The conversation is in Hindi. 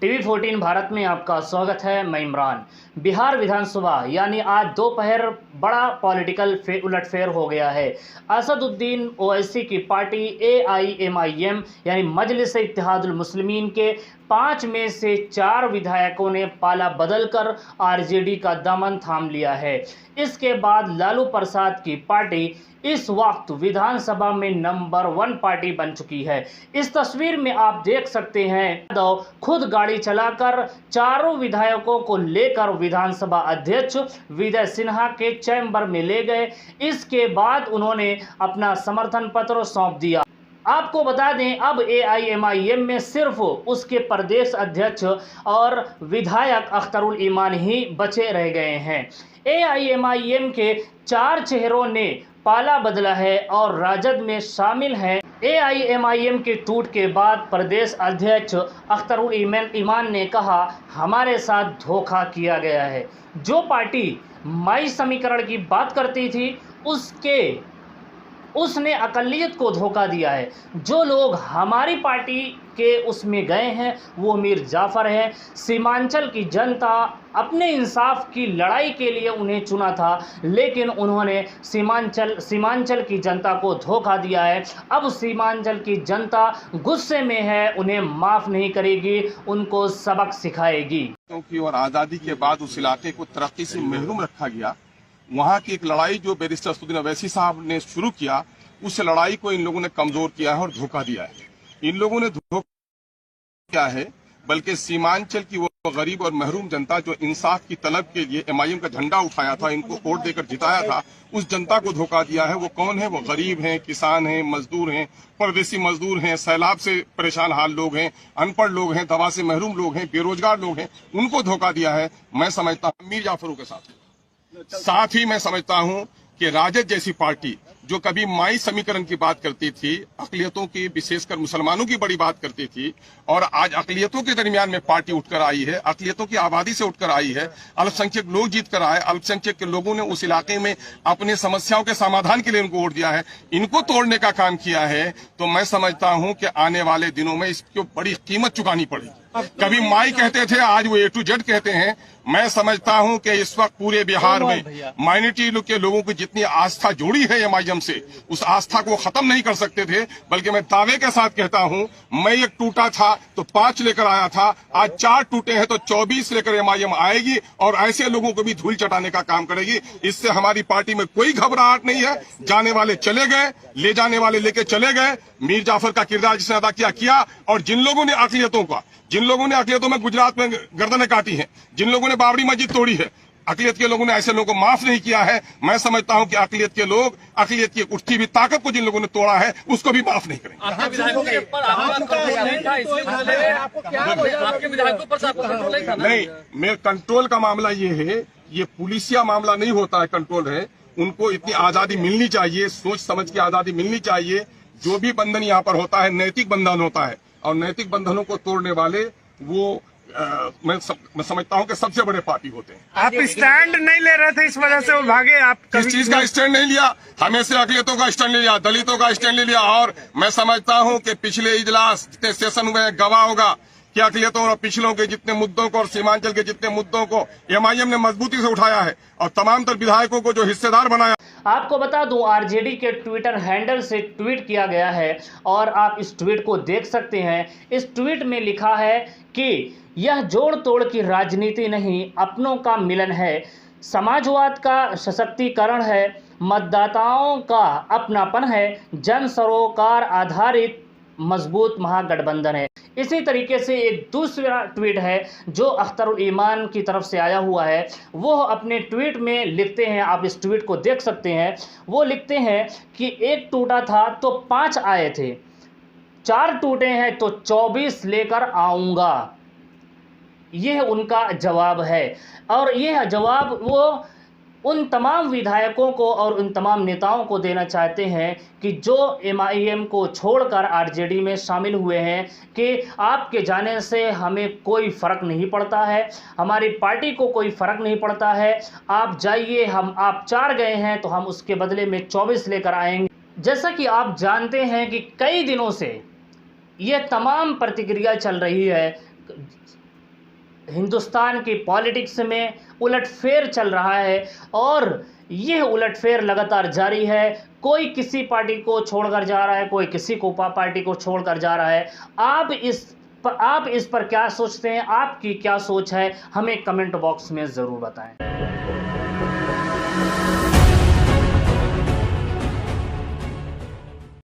TV14 भारत में आपका स्वागत है। मैं इमरान। बिहार विधानसभा यानी आज दोपहर बड़ा पॉलिटिकल उलटफेर हो गया है। असदुद्दीन ओवैसी की पार्टी AIMIM यानी मजलिस इत्तेहादुल मुस्लिमीन के 5 में से 4 विधायकों ने पाला बदलकर RJD का दामन थाम लिया है। इसके बाद लालू प्रसाद की पार्टी इस वक्त विधानसभा में नंबर 1 पार्टी बन चुकी है। इस तस्वीर में आप देख सकते हैं खुद गाड़ी चलाकर चारों विधायकों को लेकर विधानसभा अध्यक्ष विजय सिन्हा के चैम्बर में ले गए। इसके बाद उन्होंने अपना समर्थन पत्र सौंप दिया। आपको बता दें, अब AIMIM में सिर्फ उसके प्रदेश अध्यक्ष और विधायक अख्तरुल ईमान ही बचे रह गए हैं। AIMIM के 4 चेहरों ने पाला बदला है और राजद में शामिल हैं। AIMIM के टूट के बाद प्रदेश अध्यक्ष अख्तरुल ईमान ने कहा, हमारे साथ धोखा किया गया है। जो पार्टी मई समीकरण की बात करती थी उसने अक़लियत को धोखा दिया है। जो लोग हमारी पार्टी के उसमें गए हैं वो मीर जाफ़र हैं। सीमांचल की जनता अपने इंसाफ की लड़ाई के लिए उन्हें चुना था, लेकिन उन्होंने सीमांचल की जनता को धोखा दिया है। अब सीमांचल की जनता गुस्से में है, उन्हें माफ़ नहीं करेगी, उनको सबक सिखाएगी। क्योंकि और आज़ादी के बाद उस इलाके को तरक्की से महरूम रखा गया। वहाँ की एक लड़ाई जो बैरिस्टर असदुद्दीन ओवैसी साहब ने शुरू किया, उस लड़ाई को इन लोगों ने कमजोर किया है और धोखा दिया है। इन लोगों ने धोखा किया है, बल्कि सीमांचल की वो गरीब और महरूम जनता जो इंसाफ की तलब के लिए MIM का झंडा उठाया था, इनको वोट देकर जिताया था, उस जनता को धोखा दिया है। वो कौन है? वो गरीब हैं, किसान हैं, मजदूर हैं, परदेसी मजदूर हैं, सैलाब से परेशान हाल लोग हैं, अनपढ़ लोग हैं, दवा से महरूम लोग हैं, बेरोजगार लोग हैं, उनको धोखा दिया है। मैं समझता हूँ मीर जाफरों के साथ ही मैं समझता हूं कि राजद जैसी पार्टी जो कभी माई समीकरण की बात करती थी, अक़लियतों की, विशेषकर मुसलमानों की बड़ी बात करती थी, और आज अक़लियतों के दरमियान में पार्टी उठकर आई है, अक़लियतों की आबादी से उठकर आई है, अल्पसंख्यक लोग जीत कर आए, अल्पसंख्यक के लोगों ने उस इलाके में अपनी समस्याओं के समाधान के लिए उनको वोट दिया है, इनको तोड़ने का काम किया है। तो मैं समझता हूं कि आने वाले दिनों में इसको बड़ी कीमत चुकानी पड़ेगी। कभी माई कहते थे, आज वो A to Z कहते हैं। मैं समझता हूं कि इस वक्त पूरे बिहार में माइनॉरिटी के लोगों की जितनी आस्था जुड़ी है MIM से, उस आस्था को खत्म नहीं कर सकते थे। बल्कि मैं दावे के साथ कहता हूं, मैं एक टूटा था तो 5 लेकर आया था, आज 4 टूटे हैं तो 24 लेकर MIM आएगी और ऐसे लोगों को भी धूल चटाने का काम करेगी। इससे हमारी पार्टी में कोई घबराहट नहीं है। जाने वाले चले गए, ले जाने वाले लेके चले गए। मीर जाफर का किरदार जिसने अदा किया, और जिन लोगों ने अक़लियतों में गुजरात में गर्दनें काटी हैं, जिन लोगों ने बाबरी मस्जिद तोड़ी है, अक़लियत के लोगों ने ऐसे लोगों को माफ नहीं किया है। मैं समझता हूं कि अक़लियत के लोग, अक़लियत की उठती हुई ताकत को जिन लोगों ने तोड़ा है, उसको भी माफ नहीं करेंगे। नहीं, मेरे कंट्रोल का मामला ये है, ये पुलिसिया मामला नहीं होता है, कंट्रोल है। उनको इतनी आजादी मिलनी चाहिए, सोच समझ की आजादी मिलनी चाहिए। जो भी बंधन यहाँ पर होता है नैतिक बंधन होता है, और नैतिक बंधनों को तोड़ने वाले वो मैं समझता हूं कि सबसे बड़े पार्टी होते हैं। आप स्टैंड नहीं ले रहे थे, इस वजह से वो भागे। आप किस चीज का स्टैंड नहीं लिया? हमें से अक़लियतों का स्टैंड ले लिया, दलितों का स्टैंड ले लिया। और मैं समझता हूं कि पिछले इजलास जितने सेशन हुए, गवाह होगा कि अक़लियतों और पिछलों के जितने मुद्दों को और सीमांचल के जितने मुद्दों को MIM ने मजबूती से उठाया है, और तमाम तर विधायकों को जो हिस्सेदार बनाया। आपको बता दूं, RJD के ट्विटर हैंडल से ट्वीट किया गया है और आप इस ट्वीट को देख सकते हैं। इस ट्वीट में लिखा है कि यह जोड़ तोड़ की राजनीति नहीं, अपनों का मिलन है, समाजवाद का सशक्तिकरण है, मतदाताओं का अपनापन है, जन सरोकार आधारित मजबूत महागठबंधन है। इसी तरीके से एक दूसरा ट्वीट है जो अख्तरुल ईमान की तरफ से आया हुआ है। वो अपने ट्वीट में लिखते हैं, आप इस ट्वीट को देख सकते हैं। वो लिखते हैं कि 1 टूटा था तो 5 आए थे, 4 टूटे हैं तो 24 लेकर आऊँगा। यह उनका जवाब है, और यह जवाब वो उन तमाम विधायकों को और उन तमाम नेताओं को देना चाहते हैं कि जो MIM को छोड़कर RJD में शामिल हुए हैं, कि आपके जाने से हमें कोई फ़र्क नहीं पड़ता है, हमारी पार्टी को कोई फ़र्क नहीं पड़ता है। आप जाइए, आप 4 गए हैं तो हम उसके बदले में 24 लेकर आएंगे। जैसा कि आप जानते हैं कि कई दिनों से ये तमाम प्रतिक्रिया चल रही है हिंदुस्तान की पॉलिटिक्स में उलटफेर चल रहा है और यह उलटफेर लगातार जारी है। कोई किसी पार्टी को छोड़कर जा रहा है, कोई किसी को पार्टी को छोड़कर जा रहा है। आप इस पर क्या सोचते हैं? आपकी क्या सोच है? हमें कमेंट बॉक्स में ज़रूर बताएं।